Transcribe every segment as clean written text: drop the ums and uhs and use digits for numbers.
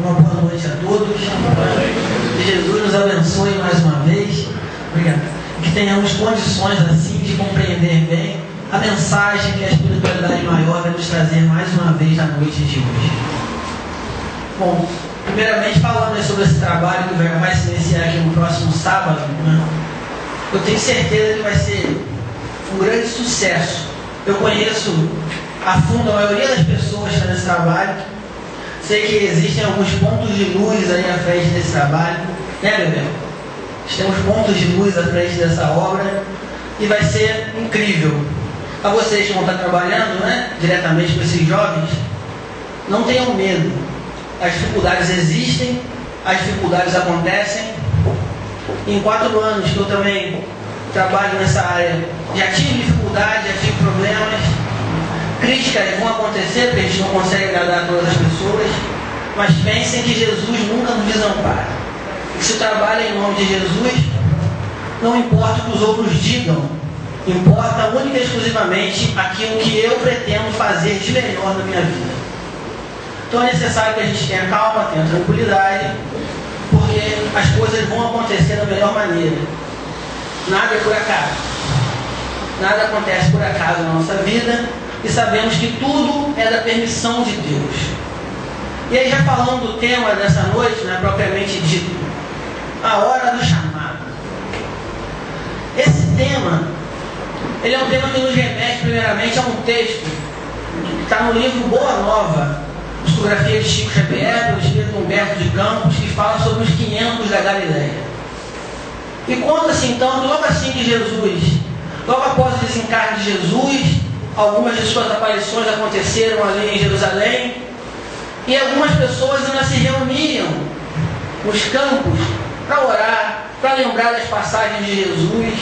Uma boa noite a todos. Que Jesus nos abençoe mais uma vez. Obrigado. Que tenhamos condições assim de compreender bem a mensagem que a espiritualidade maior vai nos trazer mais uma vez na noite de hoje. Bom, primeiramente falando sobre esse trabalho que vai se iniciar aqui no próximo sábado, né? Eu tenho certeza que vai ser um grande sucesso. Eu conheço a fundo a maioria das pessoas que estão nesse trabalho. Sei que existem alguns pontos de luz aí à frente desse trabalho, né, Bebel? Temos pontos de luz à frente dessa obra e vai ser incrível. A vocês que vão estar trabalhando, né, diretamente com esses jovens, não tenham medo. As dificuldades existem, as dificuldades acontecem. Em 4 anos que eu também trabalho nessa área, já tive dificuldades, já tive problemas. Críticas vão acontecer, porque a gente não consegue agradar todas as pessoas, mas pensem que Jesus nunca nos desampara. E se trabalha em nome de Jesus, não importa o que os outros digam, importa única e exclusivamente aquilo que eu pretendo fazer de melhor na minha vida. Então é necessário que a gente tenha calma, tenha tranquilidade, porque as coisas vão acontecer da melhor maneira. Nada é por acaso. Nada acontece por acaso na nossa vida. E sabemos que tudo é da permissão de Deus. E aí, já falando do tema dessa noite, né, propriamente dito, a hora do chamado. Esse tema, ele é um tema que nos remete primeiramente a um texto que está no livro Boa Nova, psicografia de Chico Xavier, do Espírito Humberto de Campos, que fala sobre os 500 da Galileia. E conta-se então que logo assim que Jesus, logo após o desencarne de Jesus, algumas de suas aparições aconteceram ali em Jerusalém, e algumas pessoas ainda se reuniam nos campos para orar, para lembrar das passagens de Jesus,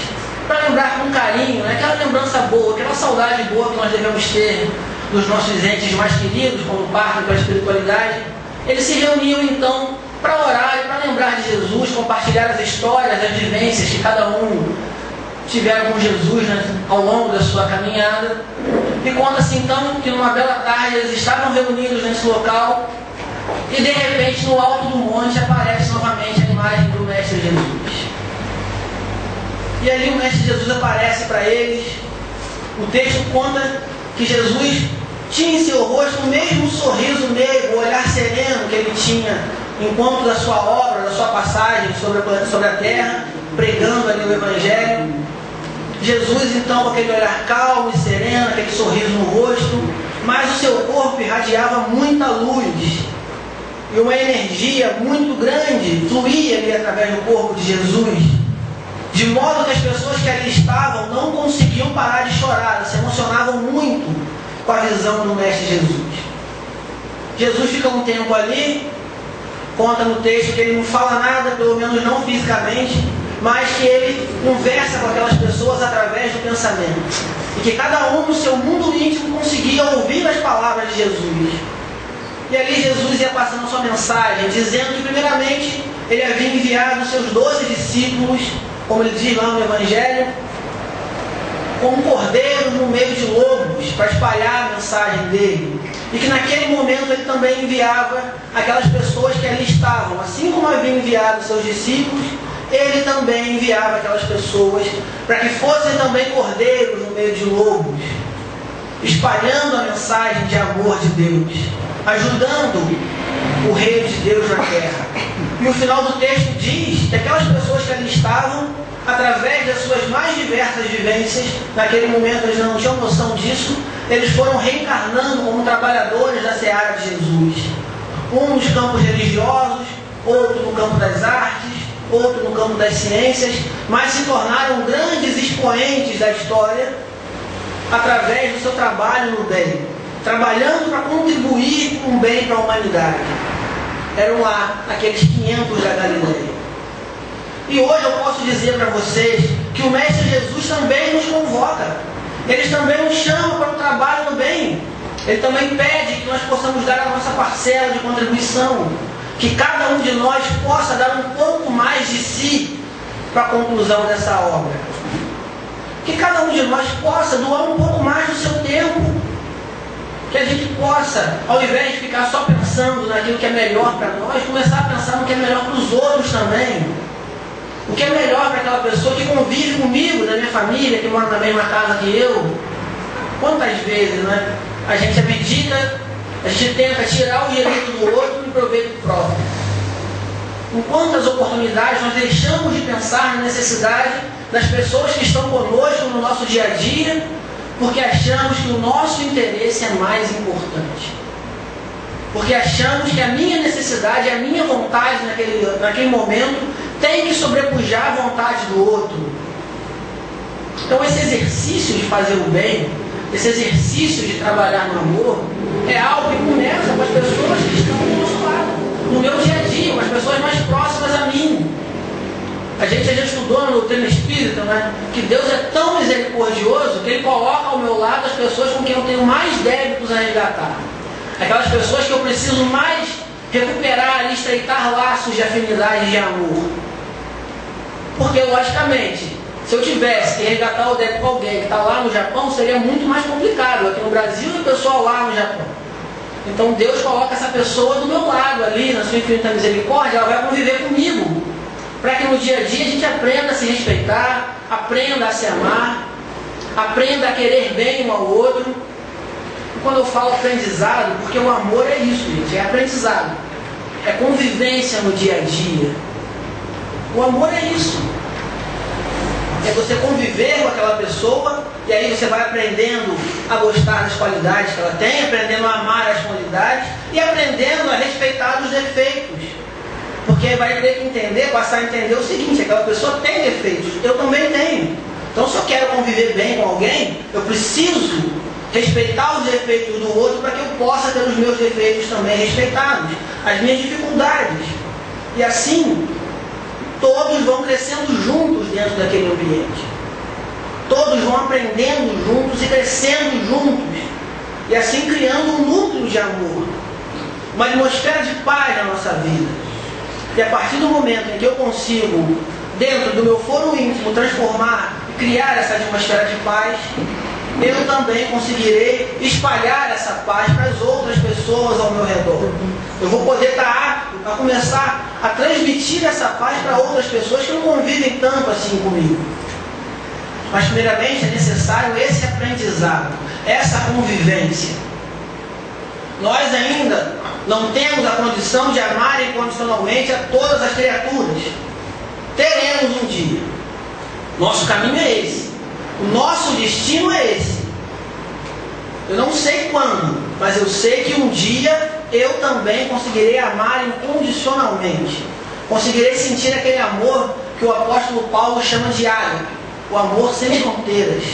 para lembrar com carinho, né? Aquela lembrança boa, aquela saudade boa que nós devemos ter dos nossos entes mais queridos, quando partem para a espiritualidade. Eles se reuniam então para orar e para lembrar de Jesus, compartilhar as histórias, as vivências que cada um tiveram com Jesus, né, ao longo da sua caminhada. E conta-se então que numa bela tarde eles estavam reunidos nesse local e de repente no alto do monte aparece novamente a imagem do Mestre Jesus. E ali o Mestre Jesus aparece para eles. O texto conta que Jesus tinha em seu rosto o mesmo sorriso meigo, o olhar sereno que ele tinha enquanto da sua obra, da sua passagem sobre a terra, pregando ali o Evangelho. Jesus então com aquele olhar calmo e sereno, aquele sorriso no rosto, mas o seu corpo irradiava muita luz e uma energia muito grande fluía ali através do corpo de Jesus, de modo que as pessoas que ali estavam não conseguiam parar de chorar, se emocionavam muito com a visão do Mestre Jesus. Jesus fica um tempo ali, conta no texto que ele não fala nada, pelo menos não fisicamente, mas que ele conversa com aquelas pessoas através do pensamento. E que cada um no seu mundo íntimo conseguia ouvir as palavras de Jesus. E ali Jesus ia passando a sua mensagem, dizendo que primeiramente ele havia enviado os seus 12 discípulos, como ele diz lá no Evangelho, como cordeiros no meio de lobos, para espalhar a mensagem dele. E que naquele momento ele também enviava aquelas pessoas que ali estavam, assim como havia enviado os seus discípulos, ele também enviava aquelas pessoas para que fossem também cordeiros no meio de lobos, espalhando a mensagem de amor de Deus, ajudando o reino de Deus na terra. E o final do texto diz que aquelas pessoas que ali estavam, através das suas mais diversas vivências, naquele momento eles não tinham noção disso, eles foram reencarnando como trabalhadores da seara de Jesus. Um nos campos religiosos, outro no campo das artes, outro no campo das ciências, mas se tornaram grandes expoentes da história através do seu trabalho no bem, trabalhando para contribuir com o bem para a humanidade. Eram lá aqueles 500 da Galileia. E hoje eu posso dizer para vocês que o Mestre Jesus também nos convoca. Ele também nos chama para o trabalho no bem. Ele também pede que nós possamos dar a nossa parcela de contribuição, que cada um de nós possa dar um pouco mais de si para a conclusão dessa obra. Que cada um de nós possa doar um pouco mais do seu tempo. Que a gente possa, ao invés de ficar só pensando naquilo que é melhor para nós, começar a pensar no que é melhor para os outros também. O que é melhor para aquela pessoa que convive comigo, da minha família, que mora na mesma casa que eu. Quantas vezes, né? A gente abdica, a gente tenta tirar o direito do outro e proveito próprio. Em quantas oportunidades nós deixamos de pensar na necessidade das pessoas que estão conosco no nosso dia a dia, porque achamos que o nosso interesse é mais importante. Porque achamos que a minha necessidade, a minha vontade naquele momento tem que sobrepujar a vontade do outro. Então esse exercício de fazer o bem, esse exercício de trabalhar no amor, é algo que começa com as pessoas que estão do nosso lado, no meu dia a dia, com as pessoas mais próximas a mim. A gente já estudou no doutrina espírita, né, que Deus é tão misericordioso que Ele coloca ao meu lado as pessoas com quem eu tenho mais débitos a resgatar. Aquelas pessoas que eu preciso mais recuperar e estreitar laços de afinidade e de amor. Porque, logicamente, se eu tivesse que resgatar o débito com alguém que está lá no Japão, seria muito mais complicado. Aqui no Brasil e o pessoal lá no Japão. Então Deus coloca essa pessoa do meu lado ali, na sua infinita misericórdia, ela vai conviver comigo. Para que no dia a dia a gente aprenda a se respeitar, aprenda a se amar, aprenda a querer bem um ao outro. E quando eu falo aprendizado, porque o amor é isso, gente, é aprendizado. É convivência no dia a dia. O amor é isso. É você conviver com aquela pessoa e aí você vai aprendendo a gostar das qualidades que ela tem, aprendendo a amar as qualidades e aprendendo a respeitar os defeitos. Porque vai ter que entender, passar a entender o seguinte, aquela pessoa tem defeitos, eu também tenho. Então se eu quero conviver bem com alguém, eu preciso respeitar os defeitos do outro para que eu possa ter os meus defeitos também respeitados, as minhas dificuldades. E assim, todos vão crescendo juntos dentro daquele ambiente. Todos vão aprendendo juntos e crescendo juntos. E assim criando um núcleo de amor. Uma atmosfera de paz na nossa vida. E a partir do momento em que eu consigo, dentro do meu foro íntimo, transformar e criar essa atmosfera de paz, eu também conseguirei espalhar essa paz para as outras pessoas ao meu redor. Eu vou poder estar apto a começar a transmitir essa paz para outras pessoas que não convivem tanto assim comigo. Mas primeiramente é necessário esse aprendizado, essa convivência. Nós ainda não temos a condição de amar incondicionalmente a todas as criaturas. Teremos um dia. Nosso caminho é esse. O nosso destino é esse. Eu não sei quando, mas eu sei que um dia eu também conseguirei amar incondicionalmente. Conseguirei sentir aquele amor que o apóstolo Paulo chama de ágape. O amor sem fronteiras.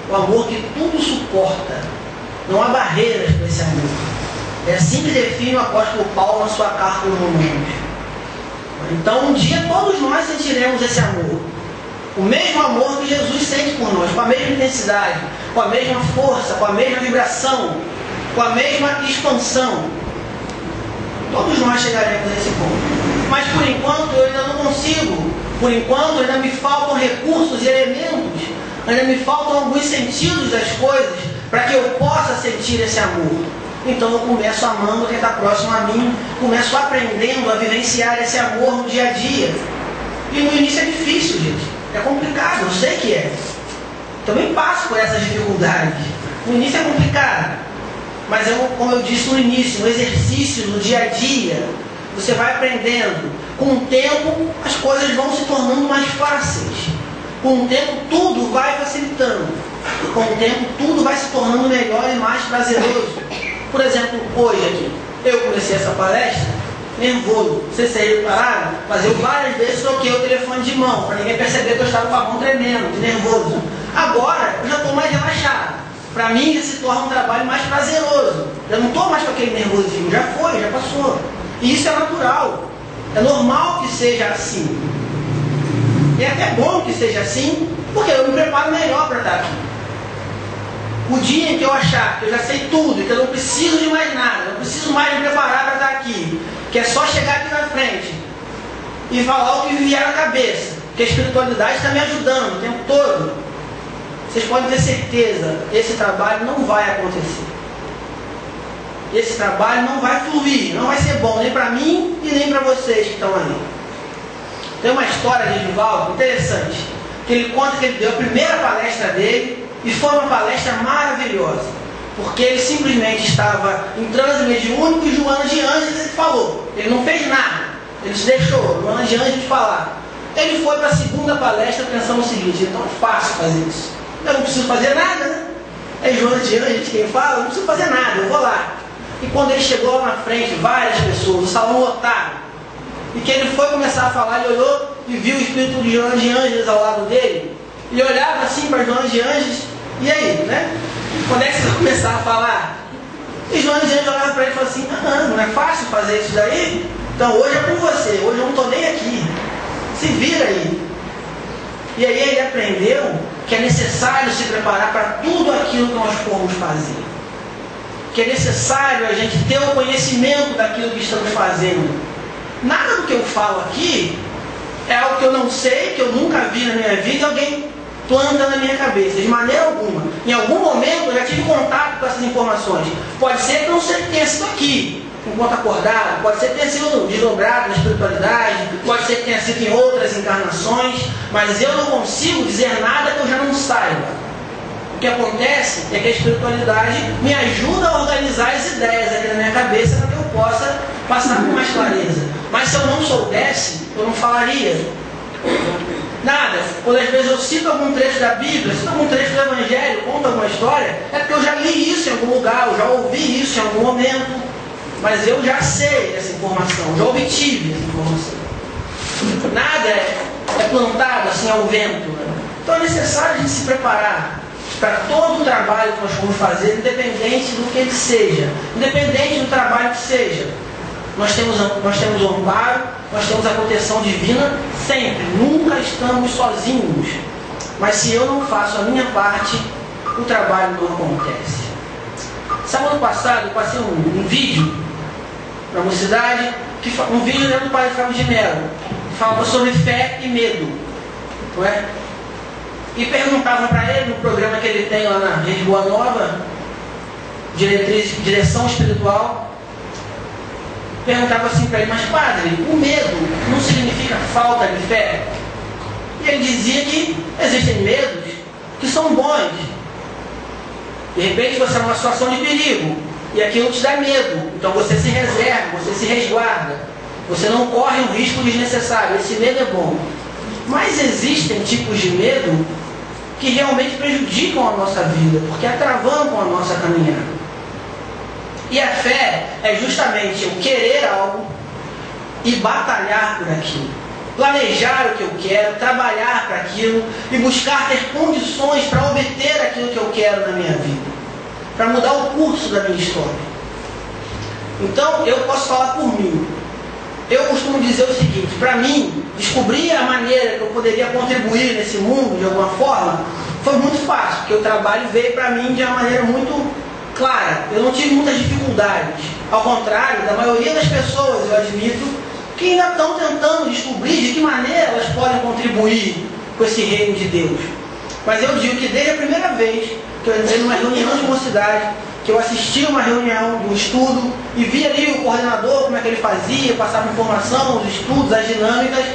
O amor que tudo suporta. Não há barreiras para esse amor. É assim que define o apóstolo Paulo na sua carta aos Romanos. Então um dia todos nós sentiremos esse amor. O mesmo amor que Jesus sente por nós, com a mesma intensidade, com a mesma força, com a mesma vibração, com a mesma expansão. Todos nós chegaremos a esse ponto. Mas por enquanto eu ainda não consigo. Por enquanto ainda me faltam recursos e elementos. Ainda me faltam alguns sentidos das coisas para que eu possa sentir esse amor. Então eu começo amando quem está próximo a mim, começo aprendendo a vivenciar esse amor no dia a dia. E no início é difícil, gente. É complicado, eu sei que é. Também passo por essas dificuldades. No início é complicado. Mas como eu disse no início, no exercício, no dia a dia, você vai aprendendo. Com o tempo, as coisas vão se tornando mais fáceis. Com o tempo, tudo vai facilitando. Com o tempo, tudo vai se tornando melhor e mais prazeroso. Por exemplo, hoje aqui, eu comecei essa palestra nervoso. Vocês repararam? Mas eu várias vezes troquei o telefone de mão, para ninguém perceber que eu estava com a mão tremendo, de nervoso. Agora, eu já estou mais relaxado. Para mim, já se torna um trabalho mais prazeroso. Eu não estou mais com aquele nervosismo. Já foi, já passou. E isso é natural. É normal que seja assim. E é até bom que seja assim, porque eu me preparo melhor para estar aqui. O dia em que eu achar que eu já sei tudo, que eu não preciso de mais nada, não preciso mais me preparar para estar aqui, que é só chegar aqui na frente e falar o que me vier na cabeça, que a espiritualidade está me ajudando o tempo todo, vocês podem ter certeza, esse trabalho não vai acontecer. esse trabalho não vai fluir, não vai ser bom nem para mim e nem para vocês que estão ali. Tem uma história de Edivaldo interessante, que ele conta que ele deu a primeira palestra dele e foi uma palestra maravilhosa, porque ele simplesmente estava em transe mediúnico e Joana de Ângeles ele falou. Ele não fez nada, ele se deixou Joana de Ângeles falar. Ele foi para a segunda palestra pensando o seguinte: então é fácil fazer isso, eu não preciso fazer nada, né? É Joana de Ângeles quem fala, eu não preciso fazer nada, eu vou lá. E quando ele chegou lá na frente, várias pessoas, o salão lotado, e que ele foi começar a falar, ele olhou e viu o espírito de Joana de Ângeles ao lado dele. Ele olhava assim para Joana de Ângeles, e aí, né? Quando é que você vai começar a falar? E Joana de Ângeles olhava para ele e falou assim: não é fácil fazer isso daí? Então hoje é com você, hoje eu não estou nem aqui. Se vira aí. E aí ele aprendeu que é necessário se preparar para tudo aquilo que nós formos fazer. Que é necessário a gente ter o conhecimento daquilo que estamos fazendo. Nada do que eu falo aqui é algo que eu não sei, que eu nunca vi na minha vida e alguém planta na minha cabeça, de maneira alguma. Em algum momento eu já tive contato com essas informações. Pode ser que não tenha sido aqui, enquanto acordado, pode ser que tenha sido desdobrado na espiritualidade, pode ser que tenha sido em outras encarnações, mas eu não consigo dizer nada que eu já não saiba. O que acontece é que a espiritualidade me ajuda a organizar as ideias aqui na minha cabeça para que eu possa passar com mais clareza. Mas se eu não soubesse, eu não falaria nada. Quando às vezes eu cito algum trecho da Bíblia, cito algum trecho do Evangelho, conto alguma história, é porque eu já li isso em algum lugar, eu já ouvi isso em algum momento, mas eu já sei essa informação, já obtive essa informação. Nada é plantado assim ao vento, né? Então é necessário a gente se preparar para todo o trabalho que nós vamos fazer, independente do que ele seja, independente do trabalho que seja. Nós temos o amparo, nós temos a proteção divina sempre, nunca estamos sozinhos. Mas se eu não faço a minha parte, o trabalho não acontece. Sábado passado eu passei um vídeo para a mocidade, um vídeo do Padre Fábio de Mello, que falava sobre fé e medo, não é? E perguntavam para ele, no programa que ele tem lá na Rede Boa Nova, Direção Espiritual, perguntava assim para ele: mas padre, o medo não significa falta de fé? E ele dizia que existem medos que são bons. De repente você está numa situação de perigo e aquilo te dá medo, então você se reserva, você se resguarda, você não corre um risco desnecessário, esse medo é bom. Mas existem tipos de medo que realmente prejudicam a nossa vida, porque atravancam a nossa caminhada. E a fé é justamente eu querer algo e batalhar por aquilo, planejar o que eu quero, trabalhar para aquilo e buscar ter condições para obter aquilo que eu quero na minha vida, para mudar o curso da minha história. Então eu posso falar por mim. Eu costumo dizer o seguinte: para mim, descobrir a maneira que eu poderia contribuir nesse mundo de alguma forma foi muito fácil, porque o trabalho veio para mim de uma maneira muito clara. Eu não tive muitas dificuldades, ao contrário da maioria das pessoas, eu admito, que ainda estão tentando descobrir de que maneira elas podem contribuir com esse reino de Deus. Mas eu digo que desde a primeira vez que eu entrei numa reunião de mocidade, que eu assisti uma reunião, um estudo, e vi ali o coordenador, como é que ele fazia, passava informação, os estudos, as dinâmicas.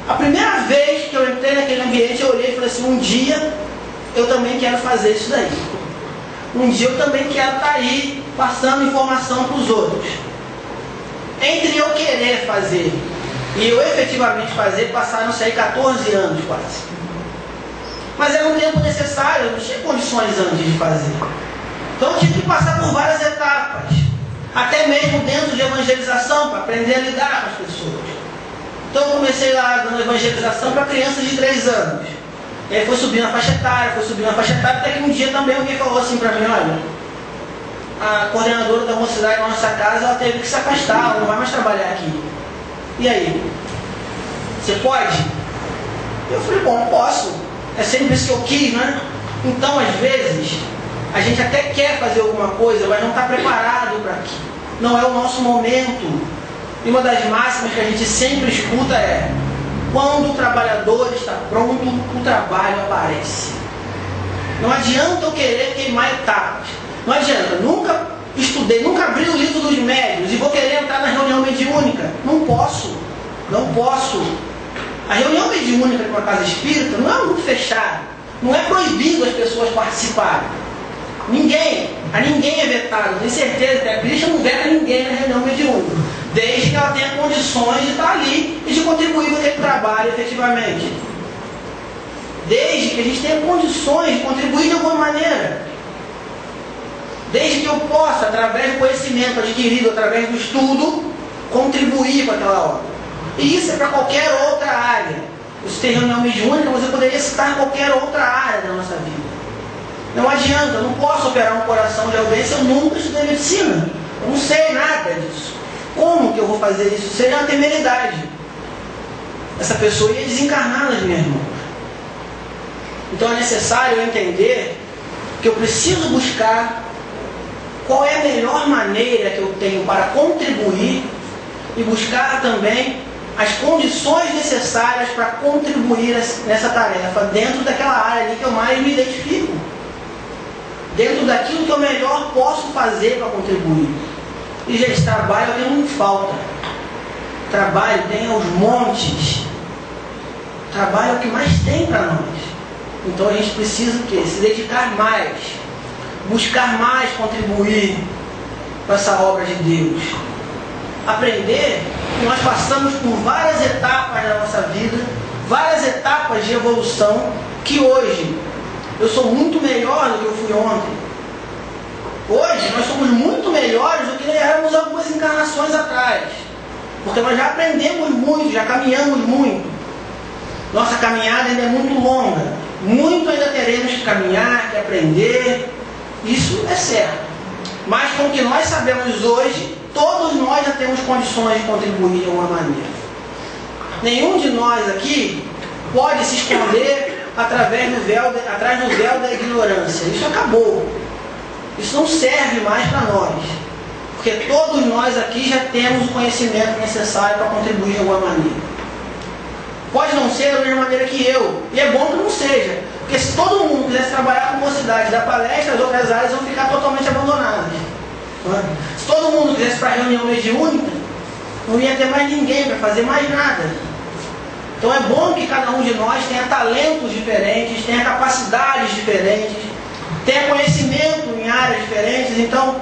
A primeira vez que eu entrei naquele ambiente, eu olhei e falei assim: um dia eu também quero fazer isso daí. Um dia eu também quero estar aí, passando informação para os outros. Entre eu querer fazer e eu efetivamente fazer, passaram-se aí 14 anos quase. Mas era um tempo necessário, eu não tinha condições antes de fazer. Então eu tive que passar por várias etapas, até mesmo dentro de evangelização, para aprender a lidar com as pessoas. Então eu comecei lá dando evangelização para crianças de 3 anos. E aí foi subindo a faixa etária, até que um dia também alguém falou assim para mim: olha, a coordenadora da mocidade da nossa casa, ela teve que se afastar, ela não vai mais trabalhar aqui. E aí? Você pode? Eu falei: bom, posso. É sempre isso que eu quis, né? Então, às vezes, a gente até quer fazer alguma coisa, mas não está preparado para aquilo. Não é o nosso momento. E uma das máximas que a gente sempre escuta é: quando o trabalhador está pronto, o trabalho aparece. Não adianta eu querer queimar etapas. Não adianta. Nunca estudei, nunca abri o livro dos médiuns e vou querer entrar na reunião mediúnica. Não posso. Não posso. A reunião mediúnica de uma casa espírita não é um grupo fechado. Não é proibido as pessoas participarem. A ninguém é vetado. Tenho certeza que a Cristo não veta ninguém na reunião mediúnica, desde que ela tenha condições de estar ali e de contribuir com aquele trabalho efetivamente. Desde que a gente tenha condições de contribuir de alguma maneira. Desde que eu possa, através do conhecimento adquirido, através do estudo, contribuir com aquela obra. E isso é para qualquer outra área. Você tem reunião mediúnica, mas eu poderia citar qualquer outra área da nossa vida. Não adianta, eu não posso operar um coração de alguém se eu nunca estudei medicina. Eu não sei nada disso. Como que eu vou fazer isso? Seria uma temeridade. Essa pessoa ia desencarnar nas minhas mãos. Então é necessário eu entender que eu preciso buscar qual é a melhor maneira que eu tenho para contribuir e buscar também as condições necessárias para contribuir nessa tarefa dentro daquela área ali que eu mais me identifico. Dentro daquilo que eu melhor posso fazer para contribuir. E, gente, trabalho tem muito falta. Trabalho tem aos montes. Trabalho é o que mais tem para nós. Então a gente precisa o quê? Se dedicar mais. Buscar mais contribuir com essa obra de Deus. Aprender que nós passamos por várias etapas da nossa vida, várias etapas de evolução, que hoje eu sou muito melhor do que eu fui ontem. Hoje nós somos muito melhores do que éramos algumas encarnações atrás. Porque nós já aprendemos muito, já caminhamos muito. Nossa caminhada ainda é muito longa. Muito ainda teremos que caminhar, que aprender. Isso é certo. Mas com o que nós sabemos hoje, todos nós já temos condições de contribuir de alguma maneira. Nenhum de nós aqui pode se esconder atrás do véu da ignorância. Isso acabou. Isso não serve mais para nós. Porque todos nós aqui já temos o conhecimento necessário para contribuir de alguma maneira. Pode não ser da mesma maneira que eu. E é bom que não seja. Porque se todo mundo quisesse trabalhar com mocidade, dar palestra, as outras áreas vão ficar totalmente abandonadas. Se todo mundo quisesse para a reunião mediúnica, não ia ter mais ninguém para fazer mais nada. Então é bom que cada um de nós tenha talentos diferentes, tenha capacidades diferentes, tenha conhecimento em áreas diferentes. Então,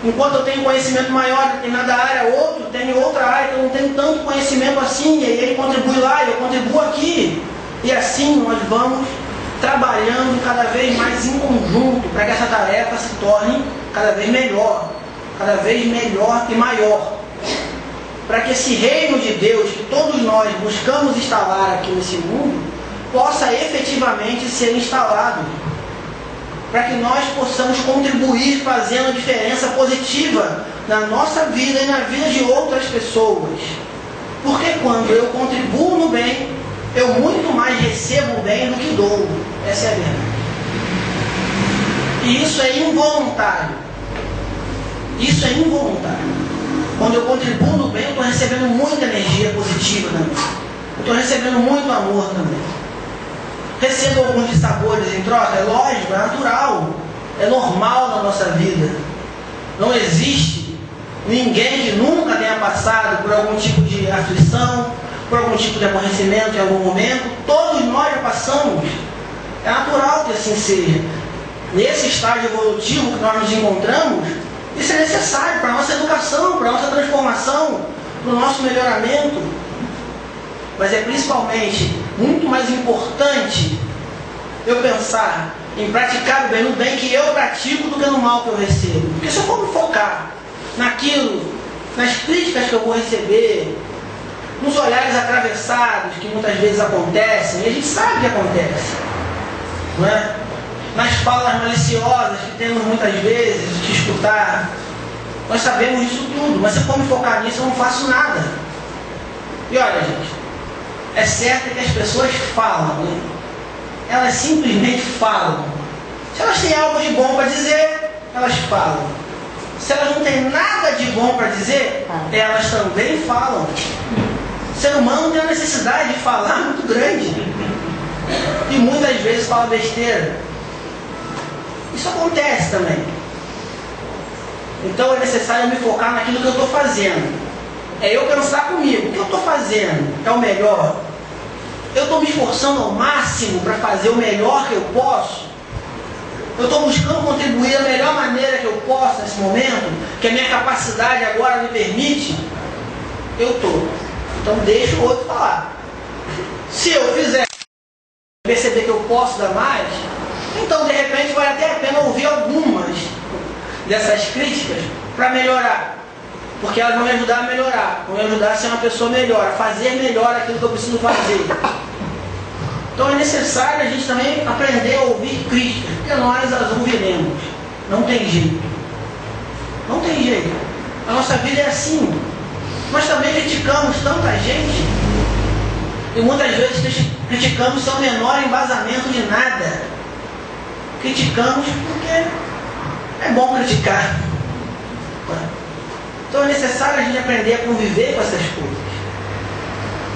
enquanto eu tenho conhecimento maior em determinada área, outro tem outra área que eu não tenho tanto conhecimento assim, e aí ele contribui lá, eu contribuo aqui. E assim nós vamos trabalhando cada vez mais em conjunto para que essa tarefa se torne cada vez melhor e maior. Para que esse reino de Deus que todos nós buscamos instalar aqui nesse mundo, possa efetivamente ser instalado. Para que nós possamos contribuir fazendo a diferença positiva na nossa vida e na vida de outras pessoas. Porque quando eu contribuo no bem, eu muito mais recebo o bem do que dou. Essa é a verdade. E isso é involuntário. Isso é involuntário. Quando eu contribuo no bem, eu estou recebendo muita energia positiva também. Eu estou recebendo muito amor também. Recebo alguns dissabores em troca, é lógico, é natural, é normal na nossa vida. Não existe ninguém que nunca tenha passado por algum tipo de aflição, por algum tipo de aborrecimento em algum momento. Todos nós já passamos. É natural que assim seja. Nesse estágio evolutivo que nós nos encontramos, isso é necessário para a nossa educação, para a nossa transformação, para o nosso melhoramento. Mas é principalmente muito mais importante eu pensar em praticar o bem, no bem que eu pratico, do que no mal que eu recebo. Porque se eu for me focar naquilo, nas críticas que eu vou receber, nos olhares atravessados que muitas vezes acontecem, e a gente sabe que acontece, não é? Nas falas maliciosas que temos muitas vezes que escutar, nós sabemos disso tudo, mas se eu for me focar nisso, eu não faço nada. E olha, gente, é certo que as pessoas falam, né? Elas simplesmente falam. Se elas têm algo de bom para dizer, elas falam. Se elas não têm nada de bom para dizer, elas também falam. O ser humano tem uma necessidade de falar muito grande. E muitas vezes fala besteira. Isso acontece também. Então é necessário eu me focar naquilo que eu estou fazendo. É eu pensar comigo, o que eu estou fazendo é o melhor? Eu estou me esforçando ao máximo para fazer o melhor que eu posso? Eu estou buscando contribuir da melhor maneira que eu posso nesse momento, que a minha capacidade agora me permite? Eu estou. Então deixa o outro falar. Se eu fizer, perceber que eu posso dar mais, então de repente vale até a pena ouvir algumas dessas críticas para melhorar. Porque elas vão me ajudar a melhorar, vão me ajudar a ser uma pessoa melhor, a fazer melhor aquilo que eu preciso fazer. Então é necessário a gente também aprender a ouvir críticas, porque nós as ouviremos. Não tem jeito. Não tem jeito. A nossa vida é assim. Nós também criticamos tanta gente, e muitas vezes criticamos sem o menor embasamento de nada. Criticamos porque é bom criticar. Então é necessário a gente aprender a conviver com essas coisas.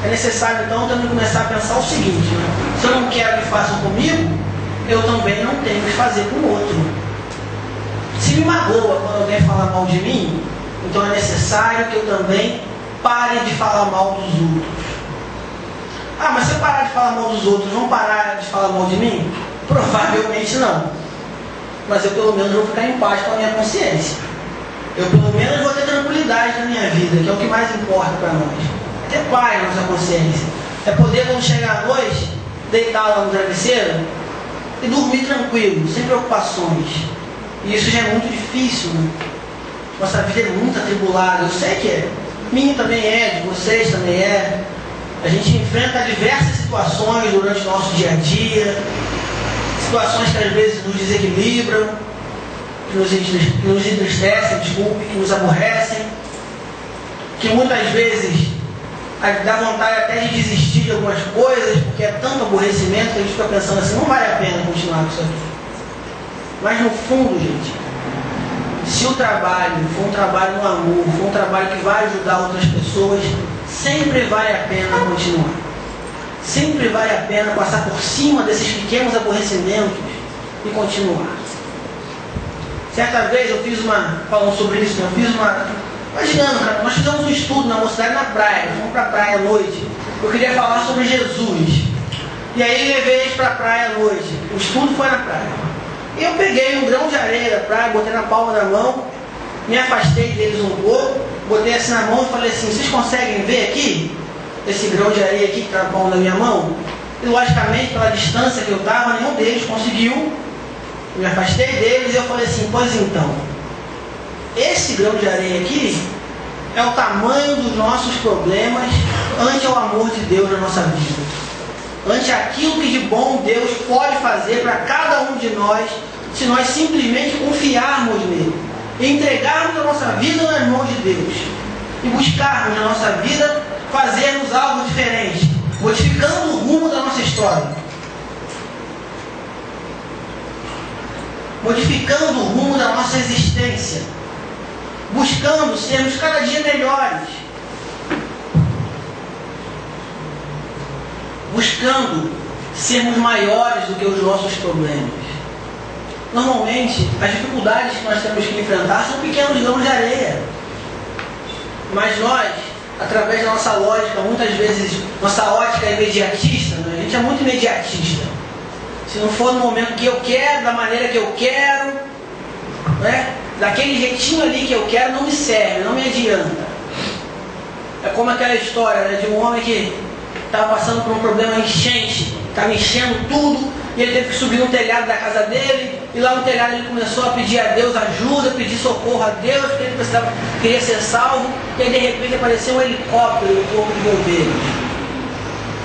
É necessário então também começar a pensar o seguinte, né? Se eu não quero que façam comigo, eu também não tenho que fazer com o outro. Se me magoa quando alguém fala mal de mim, então é necessário que eu também pare de falar mal dos outros. Ah, mas se eu parar de falar mal dos outros, vão parar de falar mal de mim? Provavelmente não. Mas eu pelo menos vou ficar em paz com a minha consciência. Eu pelo menos vou ter tranquilidade na minha vida, que é o que mais importa para nós. É ter paz na nossa consciência. É poder, quando chegar à noite, deitar lá no travesseiro e dormir tranquilo, sem preocupações. E isso já é muito difícil, né? Nossa vida é muito atribulada, eu sei que é. Minha também é, de vocês também é. A gente enfrenta diversas situações durante o nosso dia a dia, situações que às vezes nos desequilibram, que nos entristecem, que nos aborrecem, que muitas vezes dá vontade até de desistir de algumas coisas, porque é tanto aborrecimento que a gente fica pensando assim, não vale a pena continuar com isso aqui. Mas no fundo, gente, se o trabalho for um trabalho no amor, for um trabalho que vai ajudar outras pessoas, sempre vale a pena continuar. Sempre vale a pena passar por cima desses pequenos aborrecimentos e continuar. Certa vez eu fiz falando sobre isso, eu fiz imaginando, cara, nós fizemos um estudo na mocidade na praia, fomos para a praia à noite. Eu queria falar sobre Jesus. E aí levei eles para a praia à noite. O estudo foi na praia. E eu peguei um grão de areia da praia, botei na palma da mão, me afastei deles um pouco, botei assim na mão e falei assim, vocês conseguem ver aqui? Esse grão de areia aqui que está na palma da minha mão? E logicamente, pela distância que eu estava, nenhum deles conseguiu. Eu me afastei deles e eu falei assim, pois então, esse grão de areia aqui é o tamanho dos nossos problemas ante o amor de Deus na nossa vida. Ante aquilo que de bom Deus pode fazer para cada um de nós, se nós simplesmente confiarmos nele, e entregarmos a nossa vida nas mãos de Deus, e buscarmos na nossa vida fazermos algo diferente, modificando o rumo da nossa história, modificando o rumo da nossa existência, buscando sermos cada dia melhores, buscando sermos maiores do que os nossos problemas. Normalmente, as dificuldades que nós temos que enfrentar são pequenos grãos de areia. Mas nós, através da nossa lógica, muitas vezes, nossa ótica é imediatista, né? A gente é muito imediatista. Se não for no momento que eu quero, da maneira que eu quero, né? Daquele jeitinho ali que eu quero, não me serve, não me adianta. É como aquela história, né, de um homem que estava passando por um problema enchente, estava enchendo tudo, e ele teve que subir no telhado da casa dele, e lá no telhado ele começou a pedir a Deus ajuda, pedir socorro a Deus, porque ele queria ser salvo, e aí de repente apareceu um helicóptero e um corpo de bombeiros.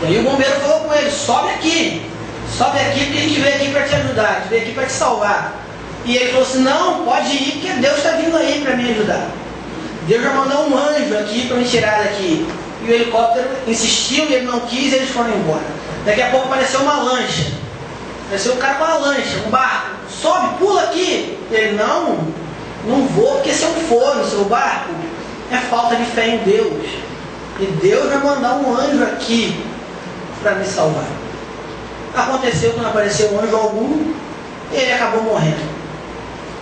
E aí o bombeiro falou com ele, sobe aqui porque a gente veio aqui para te ajudar, a gente veio aqui para te salvar. E ele falou assim, não, pode ir, porque Deus está vindo aí para me ajudar. Deus já mandou um anjo aqui para me tirar daqui. E o helicóptero insistiu e ele não quis e eles foram embora. Daqui a pouco apareceu uma lancha. Apareceu um cara com uma lancha, um barco. Sobe, pula aqui. E ele, não vou, porque se eu for no seu barco, é falta de fé em Deus. E Deus vai mandar um anjo aqui para me salvar. Aconteceu que não apareceu anjo algum e ele acabou morrendo.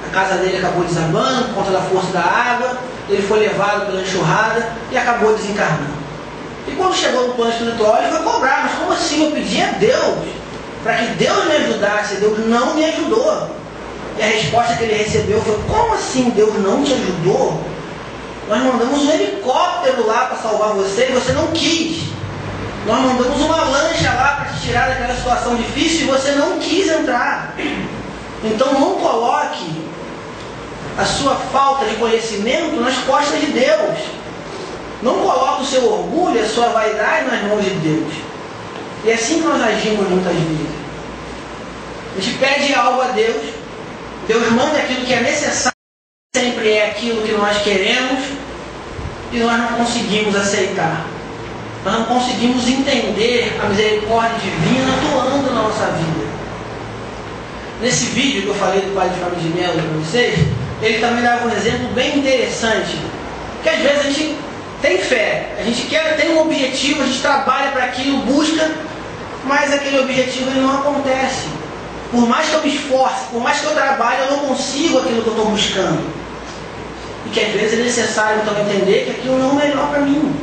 A casa dele acabou desabando por conta da força da água, ele foi levado pela enxurrada e acabou desencarnando. E quando chegou no plano espiritual, ele foi cobrar, mas como assim? Eu pedi a Deus para que Deus me ajudasse, Deus não me ajudou. E a resposta que ele recebeu foi: como assim Deus não te ajudou? Nós mandamos um helicóptero lá para salvar você e você não quis. Nós mandamos uma lancha lá para te tirar daquela situação difícil e você não quis entrar. Então não coloque a sua falta de conhecimento nas costas de Deus. Não coloque o seu orgulho, a sua vaidade nas mãos de Deus. E é assim que nós agimos muitas vezes. A gente pede algo a Deus, Deus manda aquilo que é necessário, sempre é aquilo que nós queremos, e nós não conseguimos aceitar. Nós não conseguimos entender a misericórdia divina atuando na nossa vida. Nesse vídeo que eu falei do Padre Fábio de Mello para vocês, ele também dava um exemplo bem interessante. Que às vezes a gente tem fé, a gente tem um objetivo, a gente trabalha para aquilo, busca, mas aquele objetivo ele não acontece. Por mais que eu me esforce, por mais que eu trabalhe, eu não consigo aquilo que eu estou buscando. E que às vezes é necessário então entender que aquilo não é o melhor para mim.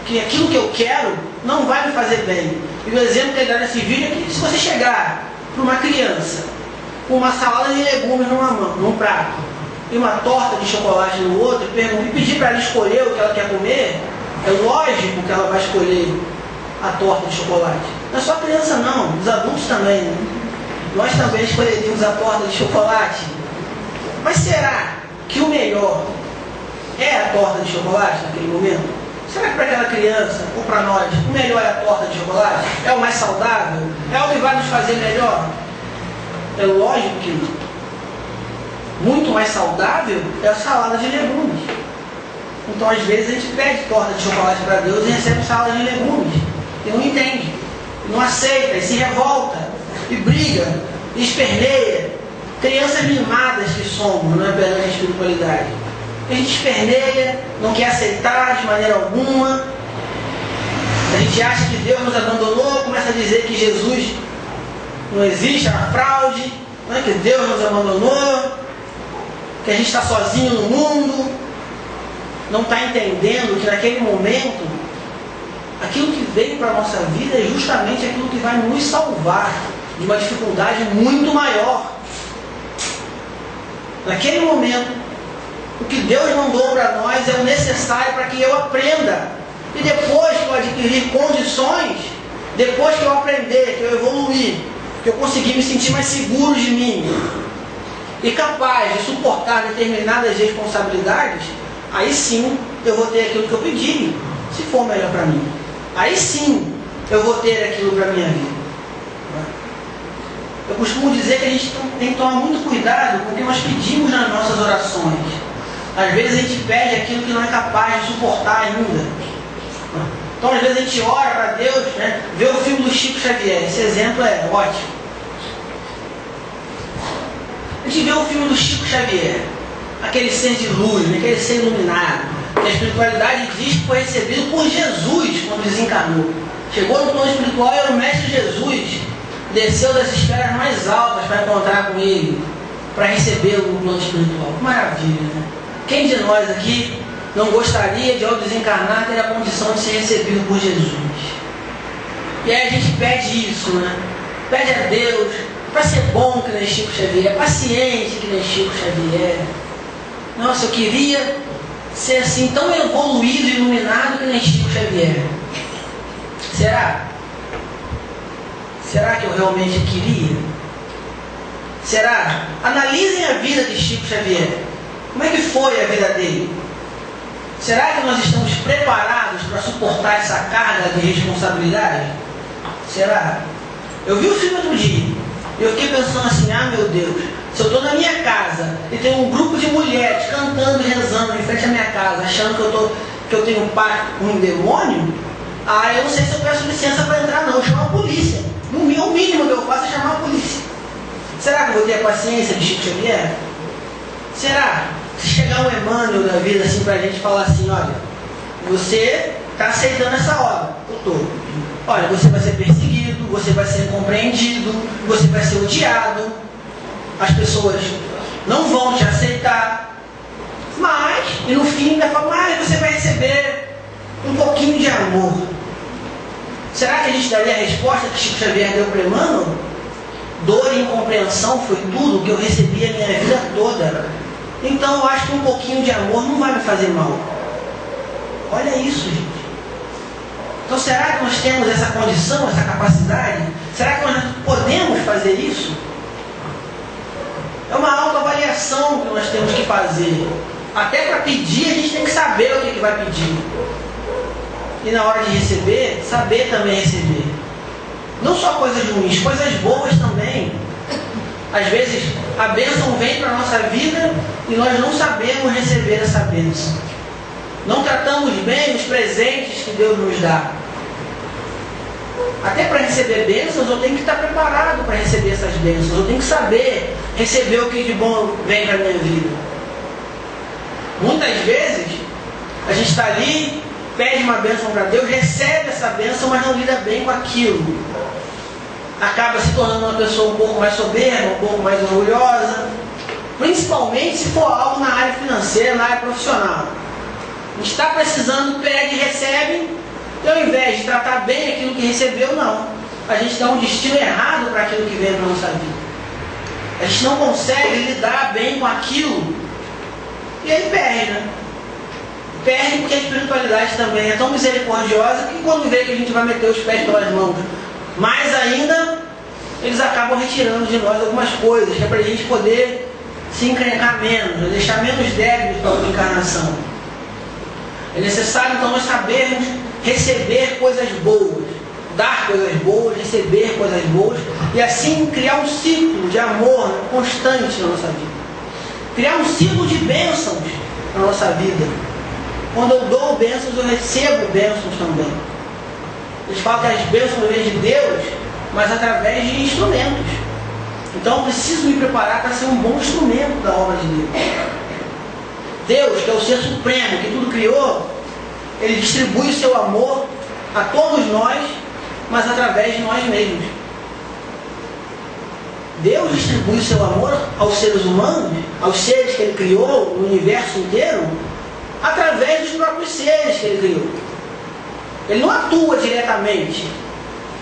Que aquilo que eu quero não vai me fazer bem. E o exemplo que ele dá nesse vídeo é que se você chegar para uma criança com uma salada de legumes num prato e uma torta de chocolate no outro e pedir para ela escolher o que ela quer comer, é lógico que ela vai escolher a torta de chocolate. Não é só a criança não, os adultos também, né? Nós também escolheríamos a torta de chocolate. Mas será que o melhor é a torta de chocolate naquele momento? Será que para aquela criança, ou para nós, o melhor é a torta de chocolate? É o mais saudável? É o que vai nos fazer melhor? É lógico que não. Muito mais saudável é a salada de legumes. Então, às vezes, a gente pede torta de chocolate para Deus e recebe salada de legumes. E não entende, e não aceita, e se revolta, e briga, e esperneia. Crianças mimadas que somos, não é perante a espiritualidade. A gente esperneia, não quer aceitar de maneira alguma. A gente acha que Deus nos abandonou, começa a dizer que Jesus não existe, é uma fraude, não é que Deus nos abandonou, que a gente está sozinho no mundo. Não está entendendo que naquele momento, aquilo que veio para a nossa vida é justamente aquilo que vai nos salvar de uma dificuldade muito maior. Naquele momento, o que Deus mandou para nós é o necessário para que eu aprenda. E depois que eu adquirir condições, depois que eu aprender, que eu evoluir, que eu conseguir me sentir mais seguro de mim e capaz de suportar determinadas responsabilidades, aí sim eu vou ter aquilo que eu pedi, se for melhor para mim. Aí sim eu vou ter aquilo para a minha vida. Eu costumo dizer que a gente tem que tomar muito cuidado com o que nós pedimos nas nossas orações. Às vezes a gente pede aquilo que não é capaz de suportar ainda. Então às vezes a gente ora para Deus, né? Vê o filme do Chico Xavier, esse exemplo é ótimo. A gente vê o filme do Chico Xavier, aquele ser de luz, aquele ser iluminado, que a espiritualidade diz que foi recebido por Jesus quando desencarnou. Chegou no plano espiritual e era o Mestre Jesus, desceu das esferas mais altas para encontrar com ele, para recebê-lo no plano espiritual. Maravilha, né? Quem de nós aqui não gostaria de, ao desencarnar, ter a condição de ser recebido por Jesus? E aí a gente pede isso, né? Pede a Deus para ser bom que nem Chico Xavier, paciente que nem Chico Xavier. Nossa, eu queria ser assim, tão evoluído e iluminado que nem Chico Xavier. Será? Será que eu realmente queria? Será? Analisem a vida de Chico Xavier. Como é que foi a vida dele? Será que nós estamos preparados para suportar essa carga de responsabilidade? Será? Eu vi o filme outro dia e eu fiquei pensando assim, ah meu Deus, se eu estou na minha casa e tem um grupo de mulheres cantando e rezando em frente à minha casa, achando que eu tenho um pacto com um demônio, eu não sei se eu peço licença para entrar não, eu chamo a polícia. O mínimo que eu faço é chamar a polícia. Será que eu vou ter a paciência de Chico Xavier? Será? Se chegar um Emmanuel da vida assim pra gente falar assim, olha, você está aceitando essa obra, eu estou. Olha, você vai ser perseguido, você vai ser incompreendido, você vai ser odiado, as pessoas não vão te aceitar, mas, e no fim ainda falam, você vai receber um pouquinho de amor. Será que a gente daria a resposta que Chico Xavier deu para Emmanuel? Dor e incompreensão foi tudo que eu recebi a minha vida toda. Então eu acho que um pouquinho de amor não vai me fazer mal. Olha isso, gente. Então será que nós temos essa condição, essa capacidade? Será que nós podemos fazer isso? É uma autoavaliação que nós temos que fazer. Até para pedir, a gente tem que saber o que vai pedir. E na hora de receber, saber também receber. Não só coisas ruins, coisas boas também. Às vezes, a bênção vem para a nossa vida e nós não sabemos receber essa bênção. Não tratamos bem os presentes que Deus nos dá. Até para receber bênçãos, eu tenho que estar preparado para receber essas bênçãos. Eu tenho que saber receber o que de bom vem para a minha vida. Muitas vezes, a gente está ali, pede uma bênção para Deus, recebe essa bênção, mas não lida bem com aquilo. Acaba se tornando uma pessoa um pouco mais soberba, um pouco mais orgulhosa. Principalmente se for algo na área financeira, na área profissional. A gente está precisando, pede e recebe, e ao invés de tratar bem aquilo que recebeu, não. A gente dá um destino errado para aquilo que vem para a nossa vida. A gente não consegue lidar bem com aquilo. E aí perde, né? Perde porque a espiritualidade também é tão misericordiosa que quando vê que a gente vai meter os pés pelas mãos, mais ainda, eles acabam retirando de nós algumas coisas, que é para a gente poder se encrencar menos, deixar menos débitos para a encarnação. É necessário então nós sabermos receber coisas boas, dar coisas boas, receber coisas boas, e assim criar um ciclo de amor constante na nossa vida. Criar um ciclo de bênçãos na nossa vida. Quando eu dou bênçãos, eu recebo bênçãos também. Eles falam que as bênçãos vêm de Deus, mas através de instrumentos. Então eu preciso me preparar para ser um bom instrumento da obra de Deus. Deus, que é o Ser Supremo, que tudo criou, Ele distribui o seu amor a todos nós, mas através de nós mesmos. Deus distribui o seu amor aos seres humanos, aos seres que Ele criou, no universo inteiro, através dos próprios seres que Ele criou. Ele não atua diretamente.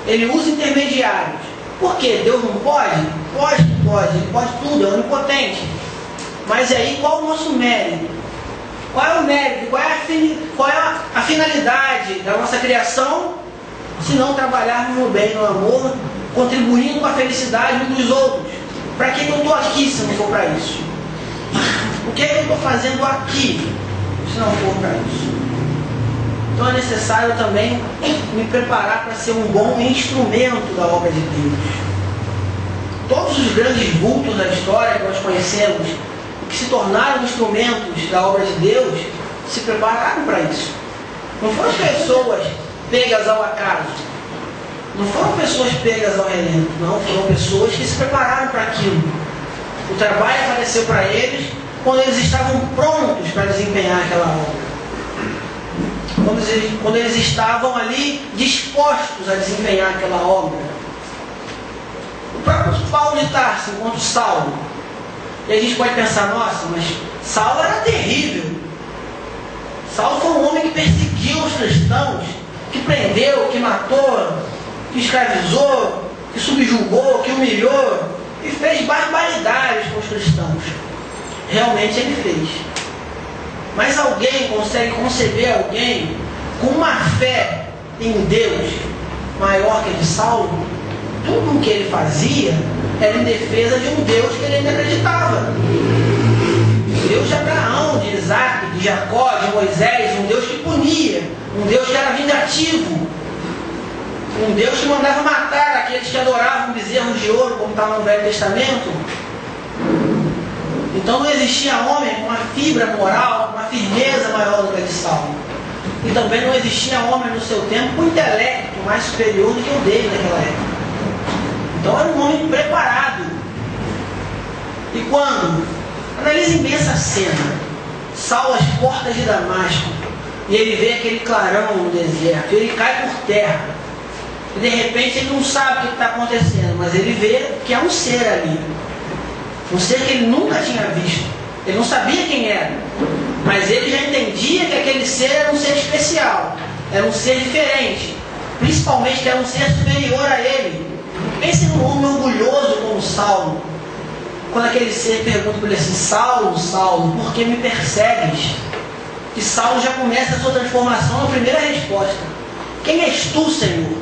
Ele usa intermediários. Por quê? Deus não pode? Pode que pode. Ele pode tudo, é onipotente. Mas aí qual o nosso mérito? Qual é o mérito? Qual é a finalidade da nossa criação? Se não trabalharmos no bem, no amor, contribuindo com a felicidade uns dos outros. Para que eu estou aqui se não for para isso? O que eu estou fazendo aqui se não for para isso? Então é necessário também me preparar para ser um bom instrumento da obra de Deus. Todos os grandes vultos da história que nós conhecemos, que se tornaram instrumentos da obra de Deus, se prepararam para isso. Não foram pessoas pegas ao acaso. Não foram pessoas pegas ao relento. Não, foram pessoas que se prepararam para aquilo. O trabalho apareceu para eles quando eles estavam prontos para desempenhar aquela obra. Quando eles estavam ali dispostos a desempenhar aquela obra. O próprio Paulo de Tarso, enquanto Saulo. E a gente pode pensar, nossa, mas Saulo era terrível. Saulo foi um homem que perseguiu os cristãos, que prendeu, que matou, que escravizou, que subjugou, que humilhou e fez barbaridades com os cristãos. Realmente ele fez. Mas alguém consegue conceber alguém com uma fé em Deus maior que a de Saulo? Tudo o que ele fazia era em defesa de um Deus que ele ainda acreditava. Deus de Abraão, de Isaac, de Jacó, de Moisés, um Deus que punia, um Deus que era vingativo, um Deus que mandava matar aqueles que adoravam bezerros de ouro, como está no Velho Testamento. Então não existia homem com uma fibra moral, uma firmeza maior do que a de Saulo. E também não existia homem no seu tempo com intelecto mais superior do que o dele naquela época. Então era um homem preparado. E quando? Analisem bem essa cena. Saulo às portas de Damasco. E ele vê aquele clarão no deserto. E ele cai por terra. E de repente ele não sabe o que está acontecendo. Mas ele vê que há um ser ali. Um ser que ele nunca tinha visto. Ele não sabia quem era. Mas ele já entendia que aquele ser era um ser especial. Era um ser diferente. Principalmente que era um ser superior a ele. Pense num homem orgulhoso como Saulo. Quando aquele ser pergunta para ele assim: Saulo, Saulo, por que me persegues? E Saulo já começa a sua transformação na primeira resposta: quem és tu, Senhor?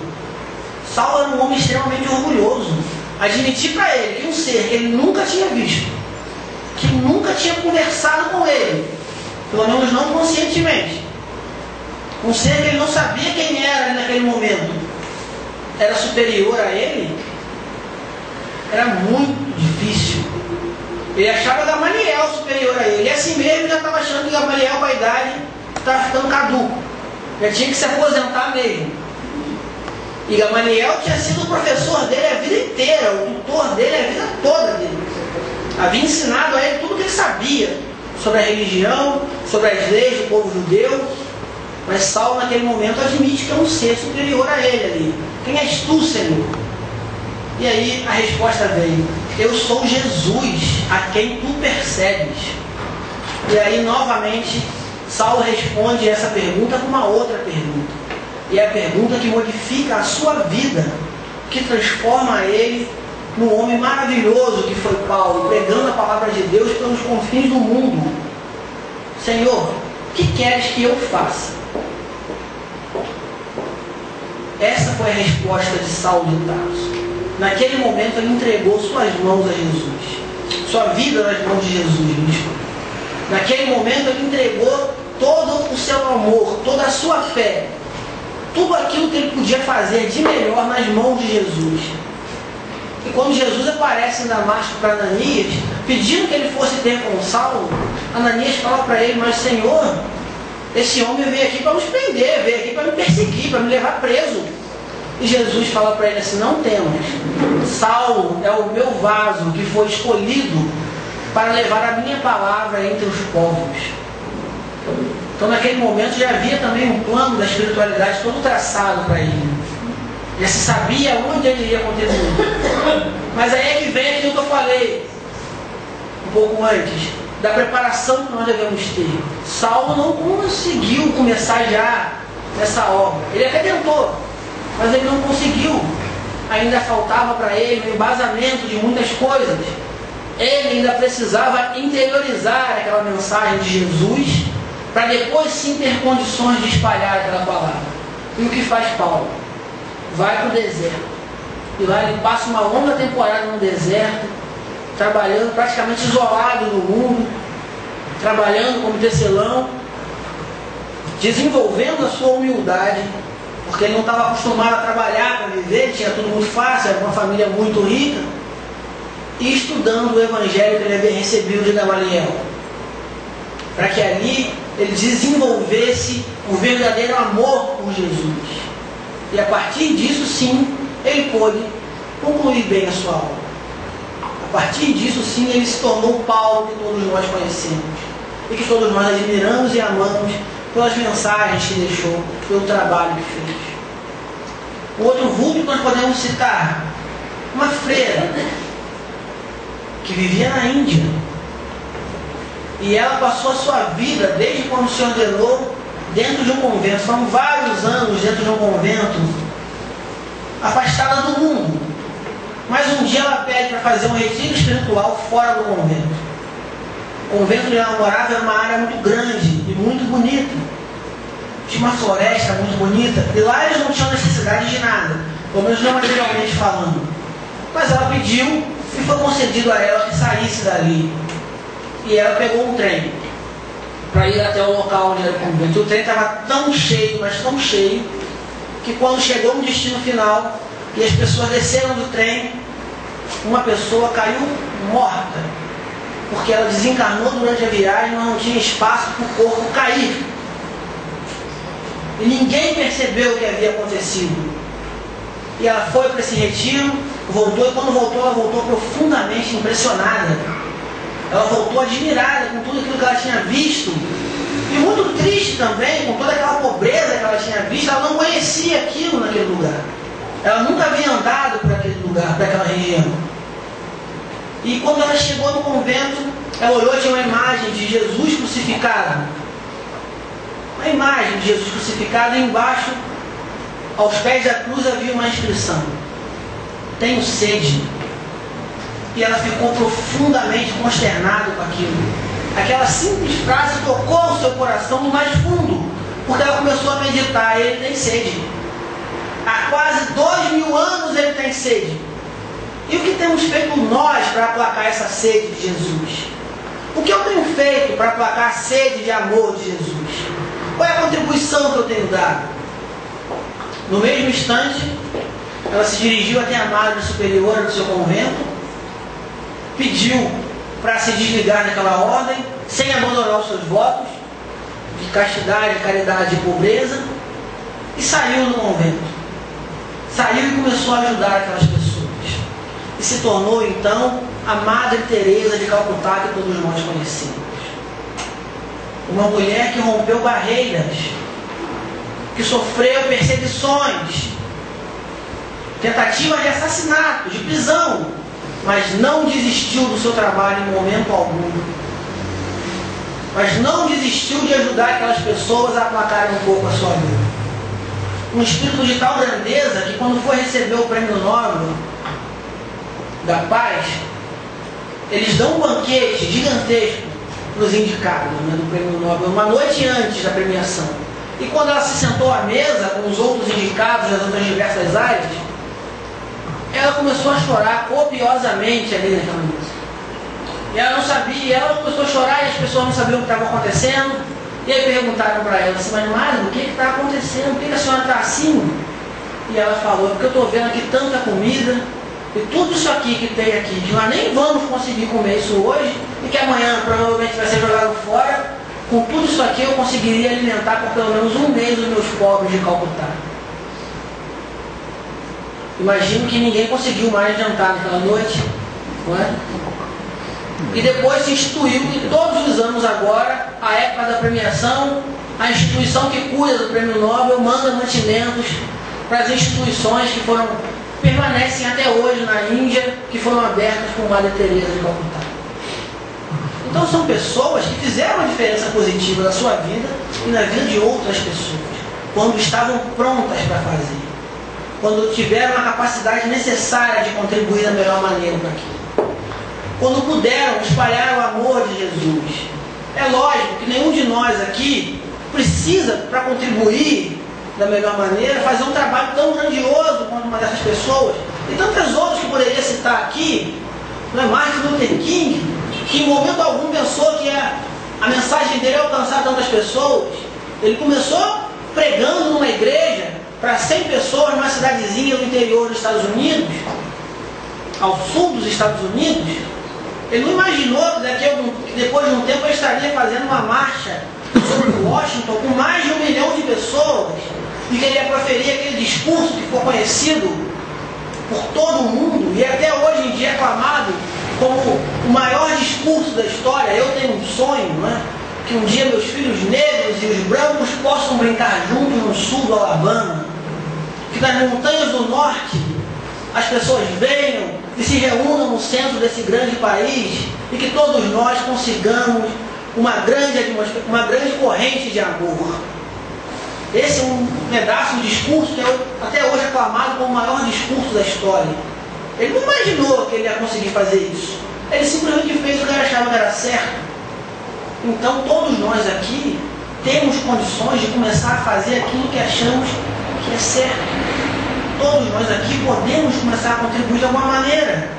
Saulo era um homem extremamente orgulhoso. Admitir para ele que um ser que ele nunca tinha visto, que nunca tinha conversado com ele, pelo menos não conscientemente, um ser que ele não sabia quem era naquele momento, era superior a ele, era muito difícil. Ele achava Gamaliel superior a ele, e assim mesmo já estava achando que Gamaliel, com a idade, estava ficando caduco, já tinha que se aposentar mesmo. E Gamaliel tinha sido o professor dele a vida inteira, o tutor dele a vida toda dele. Havia ensinado a ele tudo o que ele sabia sobre a religião, sobre as leis do povo judeu. Mas Saulo, naquele momento, admite que é um ser superior a ele ali. Quem és tu, Senhor? E aí a resposta veio: eu sou Jesus, a quem tu persegues. E aí, novamente, Saulo responde essa pergunta com uma outra pergunta. E é a pergunta que modifica a sua vida, que transforma ele no homem maravilhoso que foi Paulo, pregando a palavra de Deus pelos confins do mundo. Senhor, o que queres que eu faça? Essa foi a resposta de Saulo de Tarso. Naquele momento ele entregou suas mãos a Jesus, sua vida nas mãos de Jesus. Naquele momento ele entregou todo o seu amor, toda a sua fé, tudo aquilo que ele podia fazer de melhor nas mãos de Jesus. E quando Jesus aparece em Damasco para Ananias, pedindo que ele fosse ter com Saulo, Ananias fala para ele: mas Senhor, esse homem veio aqui para nos prender, veio aqui para me perseguir, para me levar preso. E Jesus fala para ele assim: não temas, Saulo é o meu vaso que foi escolhido para levar a minha palavra entre os povos. Então naquele momento já havia também um plano da espiritualidade todo traçado para ele. Já se sabia onde ele iria contribuir. Mas aí é que vem aquilo que eu falei um pouco antes, da preparação que nós devemos ter. Saulo não conseguiu começar já nessa obra. Ele até tentou, mas ele não conseguiu. Ainda faltava para ele o embasamento de muitas coisas. Ele ainda precisava interiorizar aquela mensagem de Jesus, para depois sim ter condições de espalhar aquela palavra. E o que faz Paulo? Vai para o deserto. E lá ele passa uma longa temporada no deserto, trabalhando praticamente isolado do mundo, trabalhando como tecelão, desenvolvendo a sua humildade, porque ele não estava acostumado a trabalhar para viver, tinha tudo muito fácil, era uma família muito rica, e estudando o evangelho que ele havia recebido de Gamaliel, para que ali ele desenvolvesse um verdadeiro amor por Jesus. E a partir disso sim, ele pôde concluir bem a sua obra. A partir disso sim, ele se tornou Paulo que todos nós conhecemos, e que todos nós admiramos e amamos pelas mensagens que deixou, pelo trabalho que fez. O outro vulto que nós podemos citar, uma freira que vivia na Índia. E ela passou a sua vida, desde quando se ordenou, dentro de um convento. Foram vários anos dentro de um convento, afastada do mundo. Mas um dia ela pede para fazer um retiro espiritual fora do convento. O convento onde ela morava era uma área muito grande e muito bonita. Tinha uma floresta muito bonita. E lá eles não tinham necessidade de nada, pelo menos não materialmente falando. Mas ela pediu e foi concedido a ela que saísse dali. E ela pegou um trem para ir até o local onde era o convento. O trem estava tão cheio, mas tão cheio, que quando chegou no destino final e as pessoas desceram do trem, uma pessoa caiu morta, porque ela desencarnou durante a viagem, mas não tinha espaço para o corpo cair. E ninguém percebeu o que havia acontecido. E ela foi para esse retiro, voltou, e quando voltou, ela voltou profundamente impressionada. Ela voltou admirada com tudo aquilo que ela tinha visto. E muito triste também, com toda aquela pobreza que ela tinha visto. Ela não conhecia aquilo naquele lugar. Ela nunca havia andado por aquele lugar, por aquela região. E quando ela chegou no convento, ela olhou e tinha uma imagem de Jesus crucificado. Uma imagem de Jesus crucificado, e embaixo, aos pés da cruz, havia uma inscrição: tenho sede. E ela ficou profundamente consternada com aquilo. Aquela simples frase tocou o seu coração no mais fundo, porque ela começou a meditar: ele tem sede. Há quase 2000 anos ele tem sede. E o que temos feito nós para aplacar essa sede de Jesus? O que eu tenho feito para aplacar a sede de amor de Jesus? Qual é a contribuição que eu tenho dado? No mesmo instante, ela se dirigiu até a madre superiora do seu convento, pediu para se desligar daquela ordem, sem abandonar os seus votos de castidade, caridade e pobreza, e saiu do convento. Saiu e começou a ajudar aquelas pessoas. E se tornou então a Madre Teresa de Calcutá, que todos nós conhecemos. Uma mulher que rompeu barreiras, que sofreu perseguições, tentativa de assassinato, de prisão, mas não desistiu do seu trabalho em momento algum. Mas não desistiu de ajudar aquelas pessoas a aplacarem um pouco a sua vida. Um espírito de tal grandeza que, quando foi receber o Prêmio Nobel da Paz, eles dão um banquete gigantesco para os indicados, né, do Prêmio Nobel, uma noite antes da premiação. E quando ela se sentou à mesa com os outros indicados das outras diversas áreas, ela começou a chorar copiosamente ali naquela mesa. E ela não sabia, ela começou a chorar e as pessoas não sabiam o que estava acontecendo. E aí perguntaram para ela assim: mas Madre, o que está acontecendo? Por que a senhora está assim? E ela falou: porque eu estou vendo aqui tanta comida, e tudo isso aqui que tem aqui, que nós nem vamos conseguir comer isso hoje, e que amanhã provavelmente vai ser jogado fora. Com tudo isso aqui eu conseguiria alimentar por pelo menos um mês os meus pobres de Calcutá. Imagino que ninguém conseguiu mais jantar naquela noite, não é? E depois se instituiu que todos os anos agora, a época da premiação, a instituição que cuida do Prêmio Nobel manda mantimentos para as instituições que permanecem até hoje na Índia, que foram abertas por Madre Teresa de Calcutá. Então são pessoas que fizeram uma diferença positiva na sua vida e na vida de outras pessoas, quando estavam prontas para fazer, quando tiveram a capacidade necessária de contribuir da melhor maneira para aquilo, quando puderam espalhar o amor de Jesus. É lógico que nenhum de nós aqui precisa, para contribuir da melhor maneira, fazer um trabalho tão grandioso quanto uma dessas pessoas. E tantas outras que poderia citar aqui, não é? Martin Luther King, que em momento algum pensou que a mensagem dele ia alcançar tantas pessoas. Ele começou pregando numa igreja para 100 pessoas numa cidadezinha do interior dos Estados Unidos, ao sul dos Estados Unidos. Ele não imaginou que depois de um tempo ele estaria fazendo uma marcha sobre Washington com mais de 1 milhão de pessoas, e que ele ia proferir aquele discurso que ficou conhecido por todo o mundo e até hoje em dia é aclamado como o maior discurso da história. Eu tenho um sonho, não é? Que um dia meus filhos negros e os brancos possam brincar juntos no sul do Alabama, que nas montanhas do norte as pessoas venham e se reúnam no centro desse grande país, e que todos nós consigamos uma grande corrente de amor. Esse é um pedaço de discurso que é até hoje aclamado como o maior discurso da história. Ele não imaginou que ele ia conseguir fazer isso. Ele simplesmente fez o que ele achava que era certo. Então todos nós aqui temos condições de começar a fazer aquilo que achamos que é certo. Todos nós aqui podemos começar a contribuir de alguma maneira.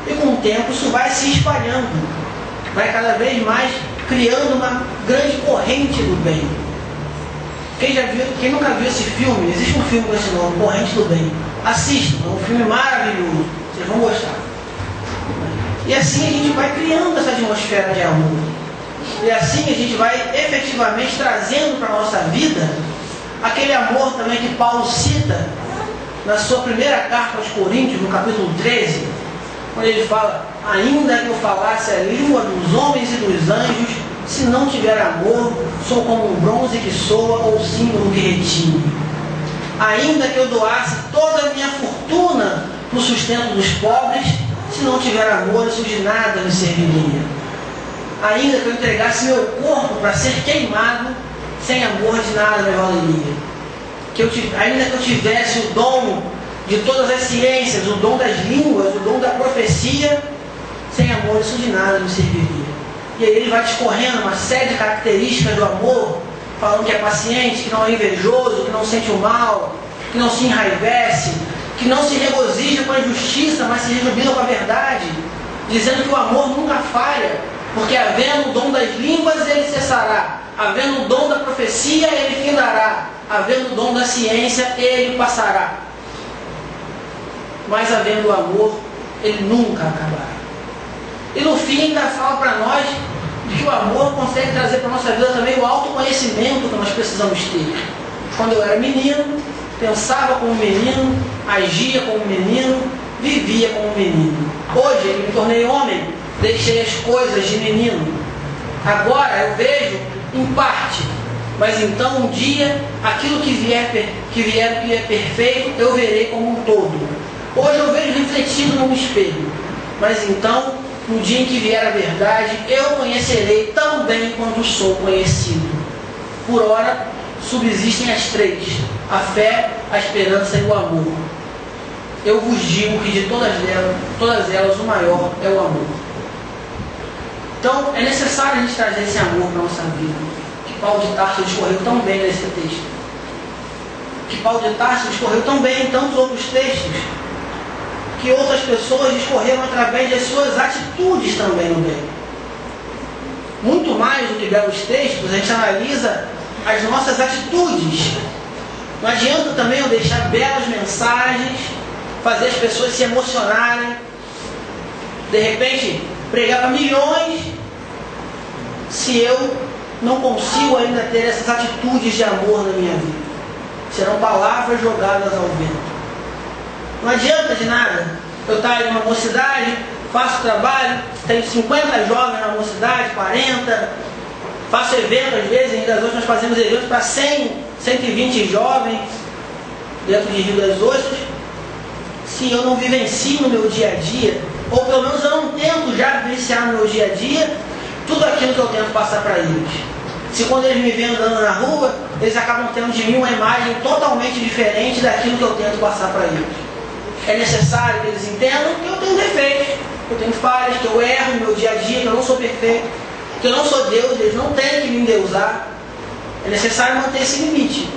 E com o tempo isso vai se espalhando. Vai cada vez mais criando uma grande corrente do bem. Quem nunca viu esse filme, existe um filme com esse nome, Corrente do Bem. Assistam, é um filme maravilhoso. Vocês vão gostar. E assim a gente vai criando essa atmosfera de amor. E assim a gente vai efetivamente trazendo para a nossa vida aquele amor também que Paulo cita na sua primeira carta aos Coríntios, no capítulo 13, quando ele fala: ainda que eu falasse a língua dos homens e dos anjos, se não tiver amor, sou como um bronze que soa ou símbolo que retine. Ainda que eu doasse toda a minha fortuna no sustento dos pobres, se não tiver amor, isso de nada me serviria. Ainda que eu entregasse meu corpo para ser queimado, sem amor de nada me valeria. Ainda que eu tivesse o dom de todas as ciências, o dom das línguas, o dom da profecia, sem amor isso de nada me serviria. E aí ele vai discorrendo uma série de características do amor, falando que é paciente, que não é invejoso, que não sente o mal, que não se enraivece, que não se regozija com a injustiça, mas se rejubila com a verdade, dizendo que o amor nunca falha, porque havendo o dom das línguas ele cessará, havendo o dom da profecia ele findará, havendo o dom da ciência ele passará. Mas havendo o amor, ele nunca acabará. E no fim ainda fala para nós de que o amor consegue trazer para a nossa vida também o autoconhecimento que nós precisamos ter. Quando eu era menino, pensava como menino, agia como menino, vivia como menino. Hoje eu me tornei homem, deixei as coisas de menino. Agora eu vejo em parte, mas então um dia aquilo que vier perfeito eu verei como um todo. Hoje eu vejo refletido num espelho, mas então no dia em que vier a verdade eu conhecerei tão bem quanto sou conhecido. Por ora subsistem as três: a fé, a esperança e o amor. Eu vos digo que de todas elas o maior é o amor. Então é necessário a gente trazer esse amor para a nossa vida, que Paulo de Tarso discorreu tão bem nesse texto, que Paulo de Tarso discorreu tão bem em tantos outros textos, que outras pessoas discorreram através das suas atitudes também no bem. Muito mais do que belos textos, a gente analisa as nossas atitudes. Não adianta também eu deixar belas mensagens, fazer as pessoas se emocionarem, de repente pregar para milhões, se eu não consigo ainda ter essas atitudes de amor na minha vida. Serão palavras jogadas ao vento. Não adianta de nada eu estar em uma mocidade, faço trabalho, tenho 50 jovens na mocidade, 40, faço evento às vezes, ainda hoje nós fazemos eventos para 100, 120 jovens dentro de Rio das Ostras. Se eu não vivencio no meu dia a dia, ou pelo menos eu não tento já vivenciar no meu dia a dia tudo aquilo que eu tento passar para eles. Se quando eles me veem andando na rua, eles acabam tendo de mim uma imagem totalmente diferente daquilo que eu tento passar para eles. É necessário que eles entendam que eu tenho defeitos, que eu tenho falhas, que eu erro no meu dia a dia, que eu não sou perfeito, que eu não sou Deus, eles não têm que me endeusar. É necessário manter esse limite.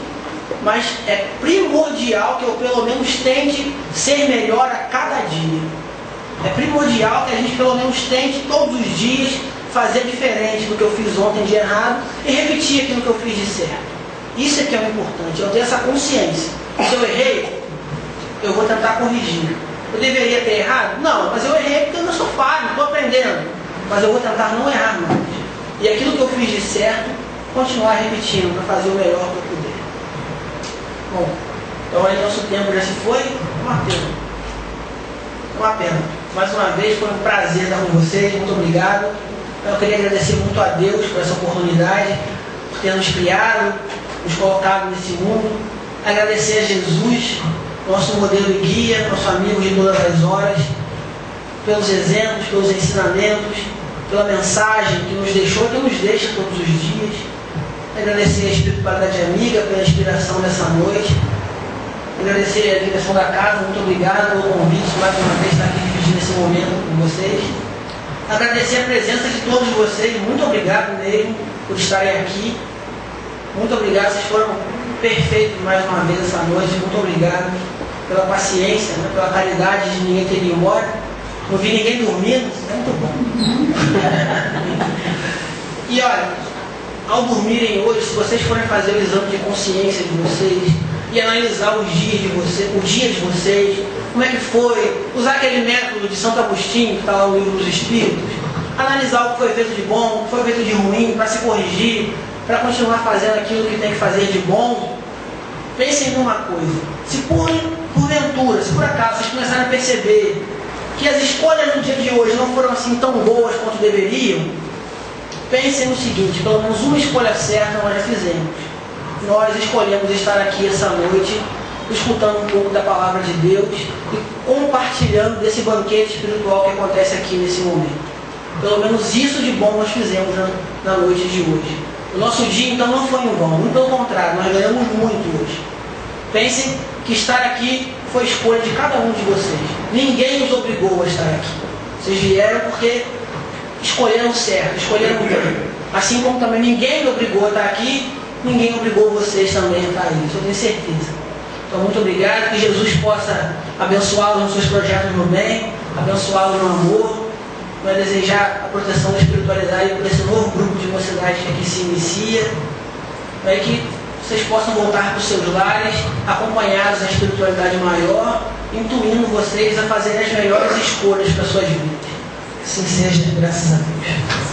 Mas é primordial que eu pelo menos tente ser melhor a cada dia. É primordial que a gente pelo menos tente todos os dias fazer diferente do que eu fiz ontem de errado e repetir aquilo que eu fiz de certo. Isso é que é o importante, eu tenho essa consciência. Se eu errei, eu vou tentar corrigir. Eu deveria ter errado? Não, mas eu errei porque eu não sou falho, estou aprendendo. Mas eu vou tentar não errar mais. E aquilo que eu fiz de certo, continuar repetindo para fazer o melhor que eu puder. Bom, então aí nosso tempo já se foi. Uma pena. Uma pena. Mais uma vez, foi um prazer estar com vocês. Muito obrigado. Eu queria agradecer muito a Deus por essa oportunidade, por ter nos criado, nos colocado nesse mundo. Agradecer a Jesus, nosso modelo e guia, nosso amigo de todas as horas, pelos exemplos, pelos ensinamentos, pela mensagem que nos deixou e que nos deixa todos os dias. Agradecer a espiritualidade amiga pela inspiração dessa noite. Agradecer a direção da casa, muito obrigado pelo convite, mais uma vez estar aqui dividindo esse momento com vocês. Agradecer a presença de todos vocês, muito obrigado mesmo por estarem aqui. Muito obrigado, vocês foram perfeitos mais uma vez essa noite, muito obrigado pela paciência, né, pela caridade de ninguém ter ido embora. Não vi ninguém dormindo, isso é muito bom. E olha, ao dormirem hoje, se vocês forem fazer o exame de consciência de vocês e analisar os dias de vocês, o dia de vocês, como é que foi, usar aquele método de Santo Agostinho, que está lá no Livro dos Espíritos, analisar o que foi feito de bom, o que foi feito de ruim, para se corrigir, para continuar fazendo aquilo que tem que fazer de bom. Pensem numa coisa: se porventura, se por acaso vocês começarem a perceber que as escolhas no dia de hoje não foram assim tão boas quanto deveriam, pensem no seguinte: pelo menos uma escolha certa nós já fizemos. Nós escolhemos estar aqui essa noite escutando um pouco da palavra de Deus e compartilhando desse banquete espiritual que acontece aqui nesse momento. Pelo menos isso de bom nós fizemos na noite de hoje. O nosso dia então não foi em vão, muito pelo contrário, nós ganhamos muito hoje. Pensem que estar aqui foi escolha de cada um de vocês. Ninguém os obrigou a estar aqui. Vocês vieram porque escolheram certo, escolheram bem. Assim como também ninguém me obrigou a estar aqui, ninguém obrigou vocês também a estar aí, isso eu tenho certeza. Então, muito obrigado, que Jesus possa abençoá-los nos seus projetos no bem, abençoá-los no amor, vai desejar a proteção da espiritualidade por esse novo grupo de mocidade que aqui se inicia, para que vocês possam voltar para os seus lares, acompanhados da espiritualidade maior, intuindo vocês a fazerem as melhores escolhas para as suas vidas. Assim seja, graças a Deus.